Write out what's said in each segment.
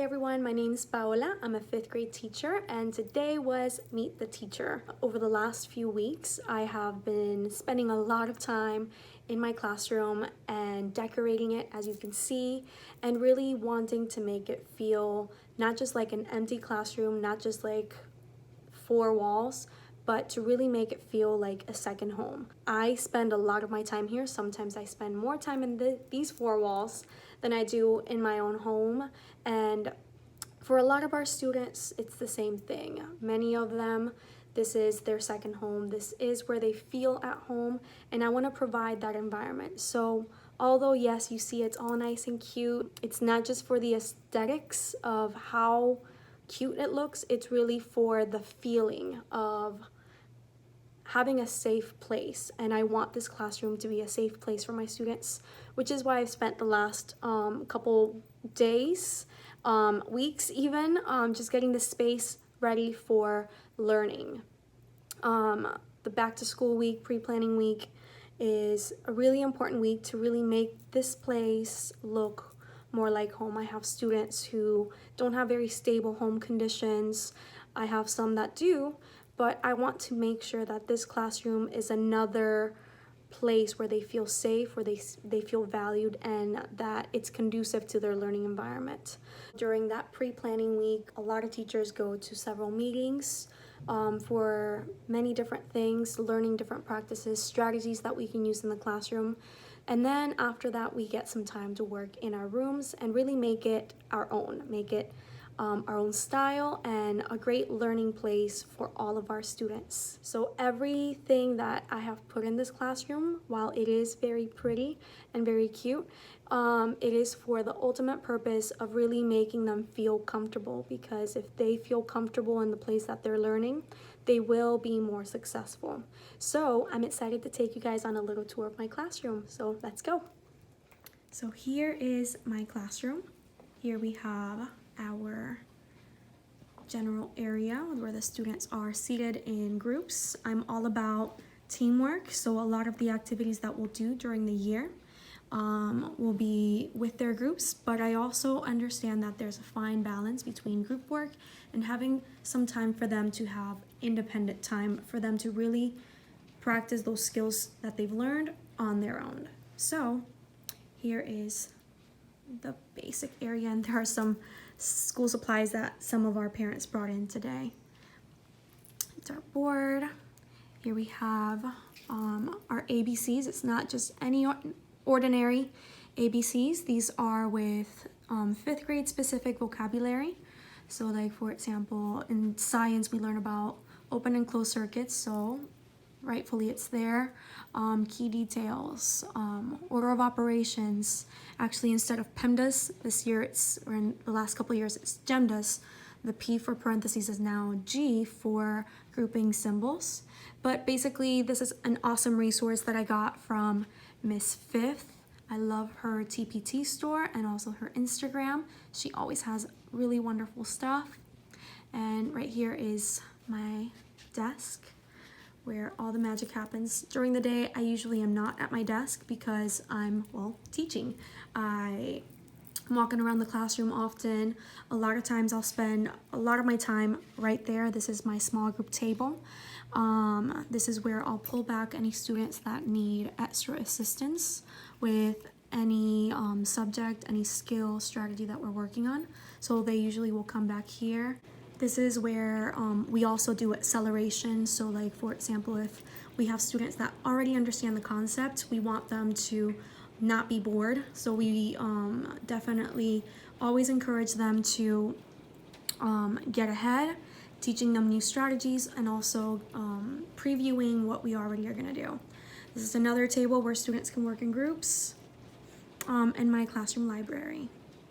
everyone, my name is Paola. I'm a 5th grade teacher and today was Meet the Teacher. Over the last few weeks, I have been spending a lot of time in my classroom and decorating it, as you can see, and really wanting to make it feel not just like an empty classroom, not just like 4 walls, but to really make it feel like a second home. I spend a lot of my time here. Sometimes I spend more time in these 4 walls than I do in my own home. And for a lot of our students, it's the same thing. Many of them, this is their second home. This is where they feel at home, and I want to provide that environment. So although yes, you see it's all nice and cute, it's not just for the aesthetics of how cute it looks, it's really for the feeling of having a safe place. And I want this classroom to be a safe place for my students, which is why I've spent the last couple days, weeks even, just getting the space ready for learning. The back to school week, pre-planning week, is a really important week to really make this place look more like home. I have students who don't have very stable home conditions. I have some that do, but I want to make sure that this classroom is another place where they feel safe, where they feel valued, and that it's conducive to their learning environment. During that pre-planning week, a lot of teachers go to several meetings for many different things, learning different practices, strategies that we can use in the classroom. And then after that, we get some time to work in our rooms and really make it our own, make it our own style and a great learning place for all of our students. So everything that I have put in this classroom, while it is very pretty and very cute, it is for the ultimate purpose of really making them feel comfortable, because if they feel comfortable in the place that they're learning, they will be more successful. So I'm excited to take you guys on a little tour of my classroom. So let's go. So here is my classroom. Here we have our general area where the students are seated in groups. I'm all about teamwork, so a lot of the activities that we'll do during the year will be with their groups, but I also understand that there's a fine balance between group work and having some time for them to have independent time for them to really practice those skills that they've learned on their own. So here is the basic area, and there are some school supplies that some of our parents brought in today. It's our board. Here we have our ABCs. It's not just any ordinary ABCs. These are with 5th grade specific vocabulary. So like, for example, in science we learn about open and closed circuits, so rightfully it's there. Key details, order of operations. Actually, instead of PEMDAS, this year or in the last couple of years, it's GEMDAS. The P for parentheses is now G for grouping symbols. But basically, this is an awesome resource that I got from Miss Fifth. I love her TPT store and also her Instagram. She always has really wonderful stuff. And right here is my desk, where all the magic happens. During the day, I usually am not at my desk because I'm, well, teaching. I'm walking around the classroom often. A lot of times I'll spend a lot of my time right there. This is my small group table. This is where I'll pull back any students that need extra assistance with any subject, any skill, strategy that we're working on. So they usually will come back here. This is where we also do acceleration. So like, for example, if we have students that already understand the concept, we want them to not be bored. So we definitely always encourage them to get ahead, teaching them new strategies and also previewing what we already are gonna do. This is another table where students can work in groups, and my classroom library.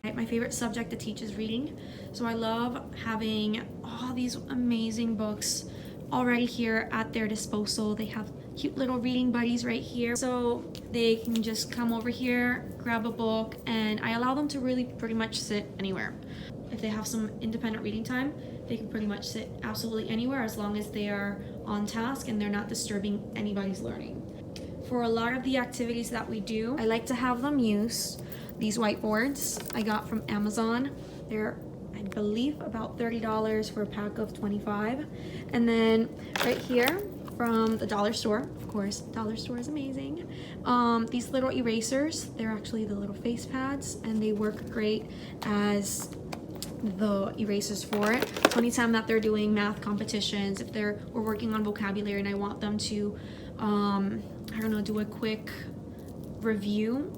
My favorite subject to teach is reading, so I love having all these amazing books already here at their disposal. They have cute little reading buddies right here, so they can just come over here, grab a book, and I allow them to really pretty much sit anywhere. If they have some independent reading time, they can pretty much sit absolutely anywhere as long as they are on task and they're not disturbing anybody's learning. For a lot of the activities that we do, I like to have them use these whiteboards I got from Amazon. They're I believe about $30 for a pack of 25. And then right here from the dollar store, of course, dollar store is amazing. These little erasers, they're actually the little face pads, and they work great as the erasers for it. So anytime that they're doing math competitions, if we're working on vocabulary and I want them to, I don't know, do a quick review,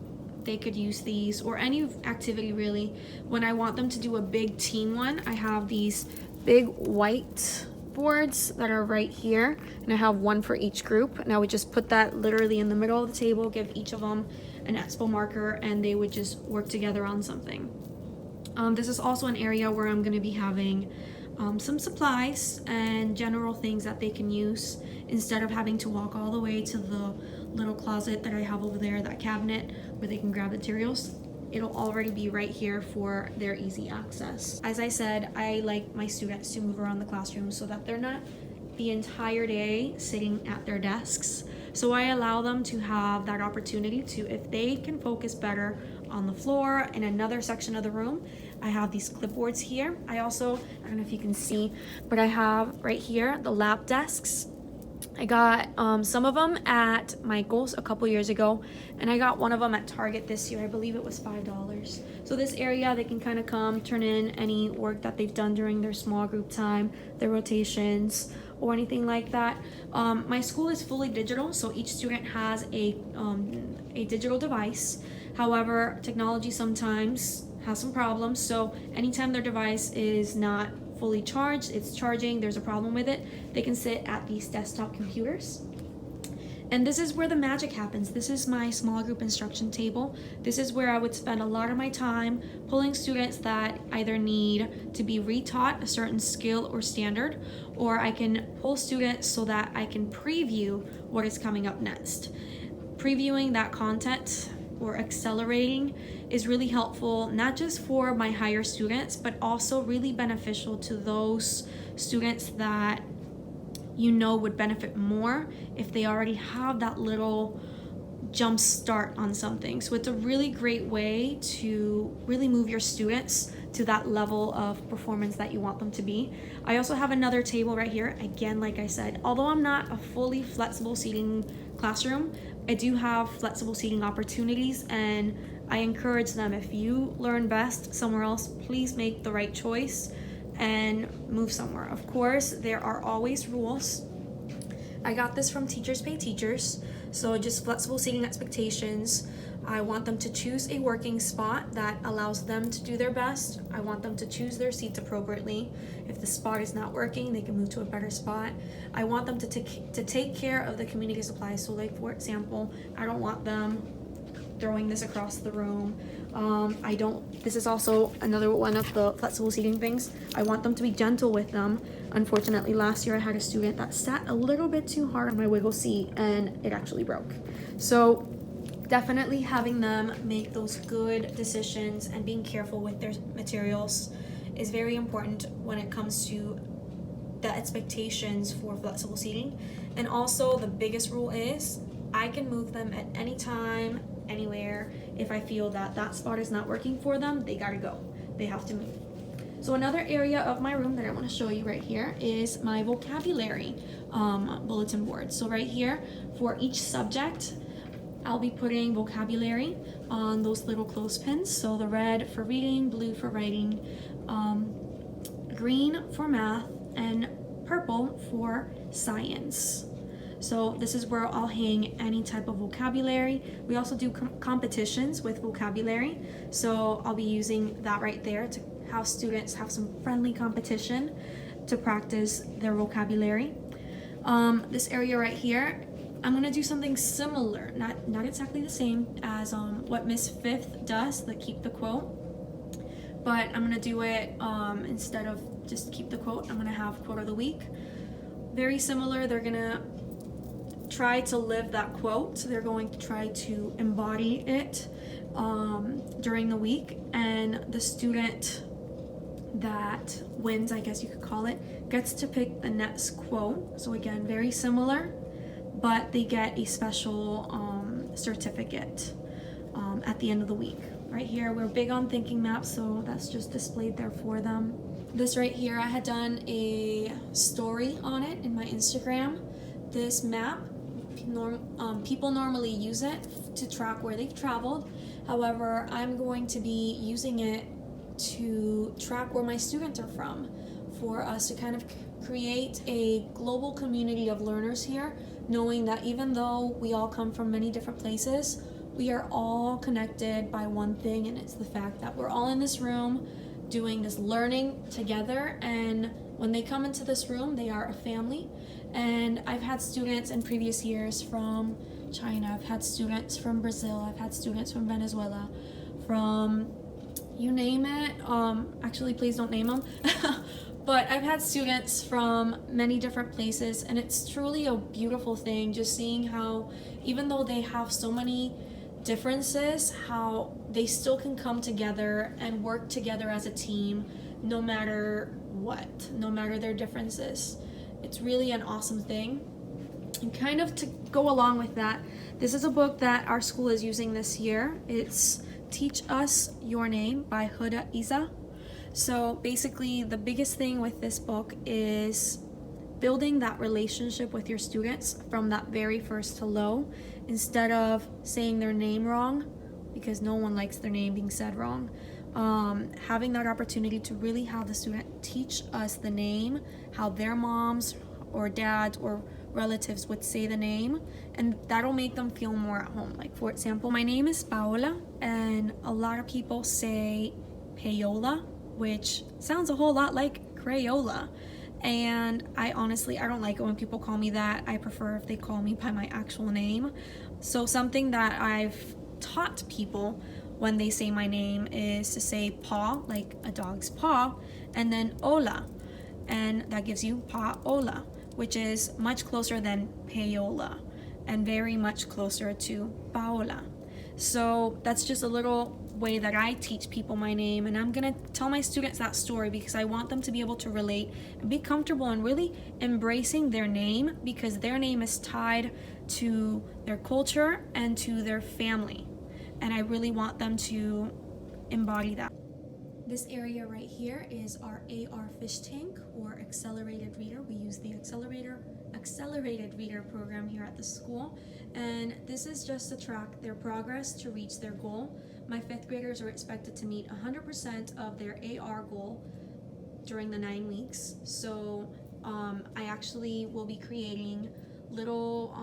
they could use these, or any activity really. When I want them to do a big team one, I have these big white boards that are right here, and I have one for each group, and I would just put that literally in the middle of the table, give each of them an expo marker, and they would just work together on something. This is also an area where I'm going to be having some supplies and general things that they can use instead of having to walk all the way to the little closet that I have over there, that cabinet where they can grab materials. It'll already be right here for their easy access. As I said, I like my students to move around the classroom so that they're not the entire day sitting at their desks. So I allow them to have that opportunity to, if they can focus better on the floor in another section of the room. I have these clipboards here. I don't know if you can see, but I have right here the lap desks. I got some of them at Michael's a couple years ago, and I got one of them at Target this year. I believe it was $5. So this area, they can kind of come turn in any work that they've done during their small group time, their rotations, or anything like that. My school is fully digital, so each student has a digital device. However, technology sometimes has some problems, so anytime their device is not fully charged, it's charging, there's a problem with it, they can sit at these desktop computers. And this is where the magic happens. This is my small group instruction table. This is where I would spend a lot of my time pulling students that either need to be retaught a certain skill or standard, or I can pull students so that I can preview what is coming up next. Previewing that content or accelerating is really helpful, not just for my higher students, but also really beneficial to those students that you know would benefit more if they already have that little jump start on something. So it's a really great way to really move your students to that level of performance that you want them to be. I also have another table right here. Again, like I said, although I'm not a fully flexible seating classroom, I do have flexible seating opportunities, and I encourage them, if you learn best somewhere else, please make the right choice and move somewhere. Of course, there are always rules. I got this from Teachers Pay Teachers, so just flexible seating expectations. I want them to choose a working spot that allows them to do their best. I want them to choose their seats appropriately. If the spot is not working, they can move to a better spot. I want them to take care of the community supplies. So like, for example, I don't want them throwing this across the room. This is also another one of the flexible seating things. I want them to be gentle with them. Unfortunately, last year I had a student that sat a little bit too hard on my wiggle seat and it actually broke. So definitely having them make those good decisions and being careful with their materials is very important when it comes to the expectations for flexible seating. And also the biggest rule is I can move them at any time, anywhere. If I feel that that spot is not working for them, they gotta go. They have to move. So another area of my room that I want to show you right here is my vocabulary bulletin board. So right here, for each subject, I'll be putting vocabulary on those little clothespins. So the red for reading, blue for writing, green for math, and purple for science. So this is where I'll hang any type of vocabulary. We also do competitions with vocabulary. So I'll be using that right there to have students have some friendly competition to practice their vocabulary. This area right here, I'm gonna do something similar, not exactly the same as what Miss Fifth does, the keep the quote, but I'm gonna do it instead of just keep the quote, I'm gonna have quote of the week. Very similar, they're gonna try to live that quote. They're going to try to embody it during the week, and the student that wins, I guess you could call it, gets to pick the next quote. So again, very similar, but they get a special certificate at the end of the week. Right here, we're big on thinking maps, so that's just displayed there for them. This right here, I had done a story on it in my Instagram. This map, people normally use it to track where they've traveled. However, I'm going to be using it to track where my students are from, for us to kind of create a global community of learners here, knowing that even though we all come from many different places, we are all connected by one thing, and it's the fact that we're all in this room doing this learning together. And when they come into this room, they are a family. And I've had students in previous years from China, I've had students from Brazil, I've had students from Venezuela, from you name it. Actually, please don't name them. But I've had students from many different places, and it's truly a beautiful thing just seeing how, even though they have so many differences, how they still can come together and work together as a team, no matter what, no matter their differences. It's really an awesome thing. And kind of to go along with that, this is a book that our school is using this year. It's Teach Us Your Name by Huda Isa. So basically, the biggest thing with this book is building that relationship with your students from that very first hello, instead of saying their name wrong, because no one likes their name being said wrong. Having that opportunity to really have the student teach us the name, how their moms or dads or relatives would say the name, and that'll make them feel more at home. Like, for example, my name is Paola, and a lot of people say Paola, which sounds a whole lot like Crayola. And I don't like it when people call me that. I prefer if they call me by my actual name. So something that I've taught people when they say my name is to say paw, like a dog's paw, and then ola. And that gives you Paola, which is much closer than Paola and very much closer to Paola. So that's just a little way that I teach people my name, and I'm gonna tell my students that story because I want them to be able to relate and be comfortable and really embracing their name, because their name is tied to their culture and to their family, and I really want them to embody that. This area right here is our AR fish tank, or accelerated reader. We use the accelerated reader program here at the school, and this is just to track their progress to reach their goal. My 5th graders are expected to meet 100% of their AR goal during the 9 weeks. So I actually will be creating little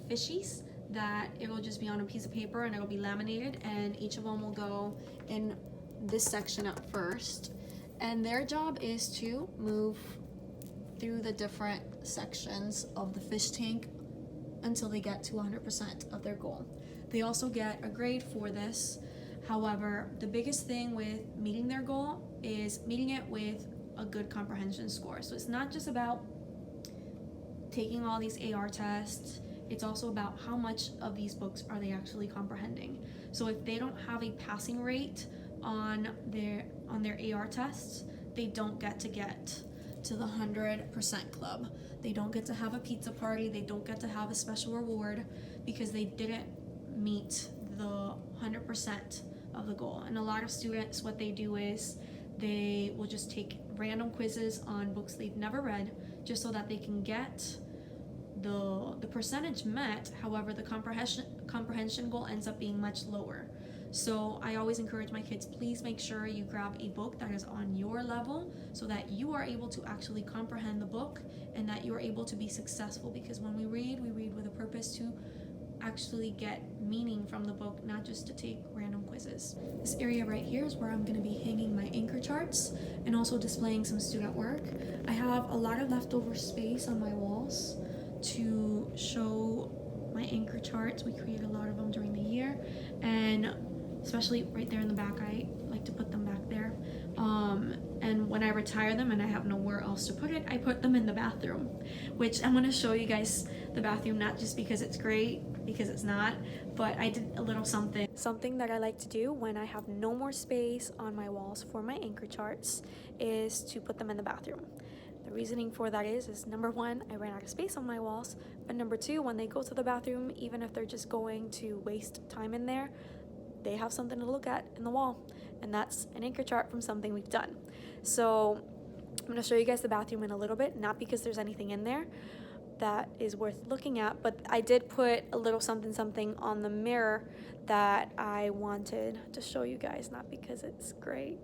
fishies that it will just be on a piece of paper and it'll be laminated, and each of them will go in this section at first, and their job is to move through the different sections of the fish tank until they get to 100% of their goal. They also get a grade for this. However, the biggest thing with meeting their goal is meeting it with a good comprehension score. So it's not just about taking all these AR tests, it's also about how much of these books are they actually comprehending. So if they don't have a passing rate on their AR tests, they don't get to the 100% club. They don't get to have a pizza party, they don't get to have a special reward because they didn't meet the 100% of the goal. And a lot of students, what they do is they will just take random quizzes on books they've never read just so that they can get the percentage met. However, the comprehension goal ends up being much lower. So I always encourage my kids, please make sure you grab a book that is on your level so that you are able to actually comprehend the book and that you are able to be successful, because when we read with a purpose to actually get meaning from the book, not just to take random quizzes. This area right here is where I'm going to be hanging my anchor charts and also displaying some student work. I have a lot of leftover space on my walls to show my anchor charts. We create a lot of them during the year, and especially right there in the back, I like to put them back there. And when I retire them and I have nowhere else to put it, I put them in the bathroom, which I'm going to show you guys the bathroom, not just because it's great, because it's not, but I did a little something that I like to do when I have no more space on my walls for my anchor charts is to put them in the bathroom. The reasoning for that is number one, I ran out of space on my walls, but number two, when they go to the bathroom, even if they're just going to waste time in there, they have something to look at in the wall, and that's an anchor chart from something we've done. So I'm gonna show you guys the bathroom in a little bit, not because there's anything in there that is worth looking at, but I did put a little something on the mirror that I wanted to show you guys, not because it's great.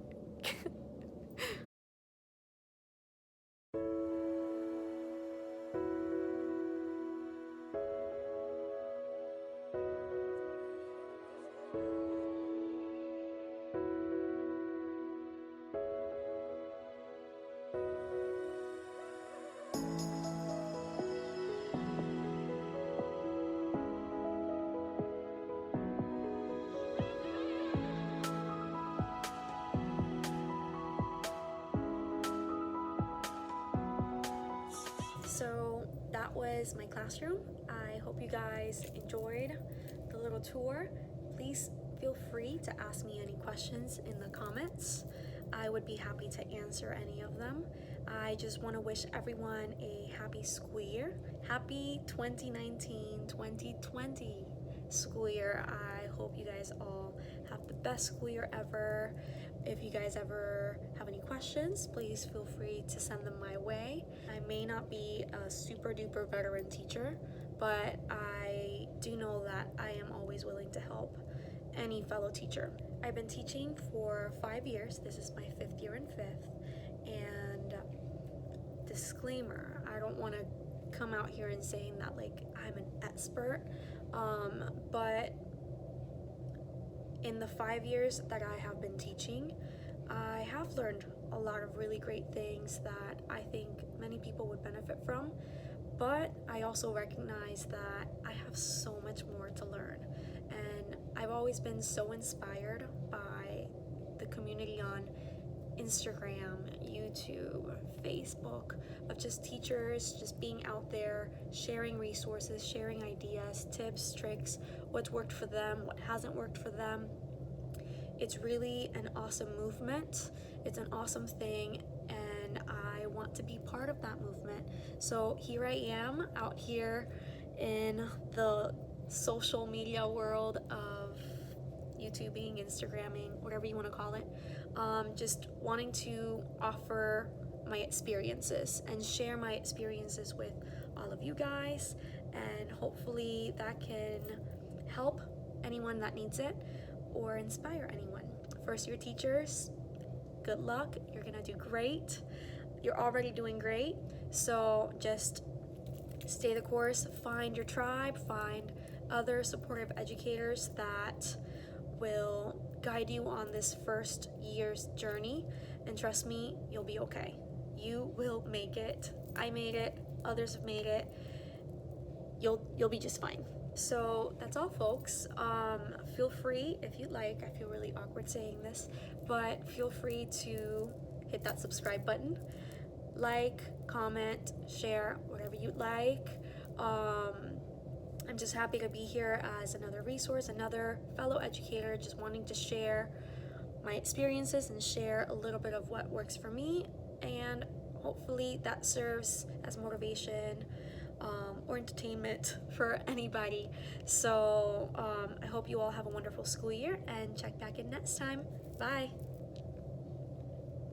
So that was my classroom. I hope you guys enjoyed the little tour. Please feel free to ask me any questions in the comments. I would be happy to answer any of them. I just want to wish everyone a happy school year. Happy 2019-2020 school year. I hope you guys all have the best school year ever. If you guys ever have any questions, please feel free to send them my way. I may not be a super duper veteran teacher, but I do know that I am always willing to help any fellow teacher. I've been teaching for 5 years. This is my 5th year in 5th. And disclaimer, I don't want to come out here and saying that like I'm an expert, but in the 5 years that I have been teaching, I have learned a lot of really great things that I think many people would benefit from, but I also recognize that I have so much more to learn. And I've always been so inspired by the community on Instagram, YouTube, Facebook, of just teachers just being out there, sharing resources, sharing ideas, tips, tricks, what's worked for them, what hasn't worked for them. It's really an awesome movement. It's an awesome thing, and I want to be part of that movement. So here I am out here in the social media world of YouTubing, Instagramming, whatever you want to call it, just wanting to offer my experiences and share my experiences with all of you guys, and hopefully that can help anyone that needs it or inspire anyone. First year teachers, good luck. You're gonna do great. You're already doing great, so just stay the course, find your tribe, find other supportive educators that will guide you on this first year's journey, and trust me, you'll be okay. You will make it. I made it, others have made it. You'll be just fine. So that's all, folks. Feel free, if you'd like, I feel really awkward saying this, but feel free to hit that subscribe button, like, comment, share, whatever you'd like. I'm just happy to be here as another resource, another fellow educator just wanting to share my experiences and share a little bit of what works for me, and hopefully that serves as motivation or entertainment for anybody. So I hope you all have a wonderful school year, and check back in next time. Bye.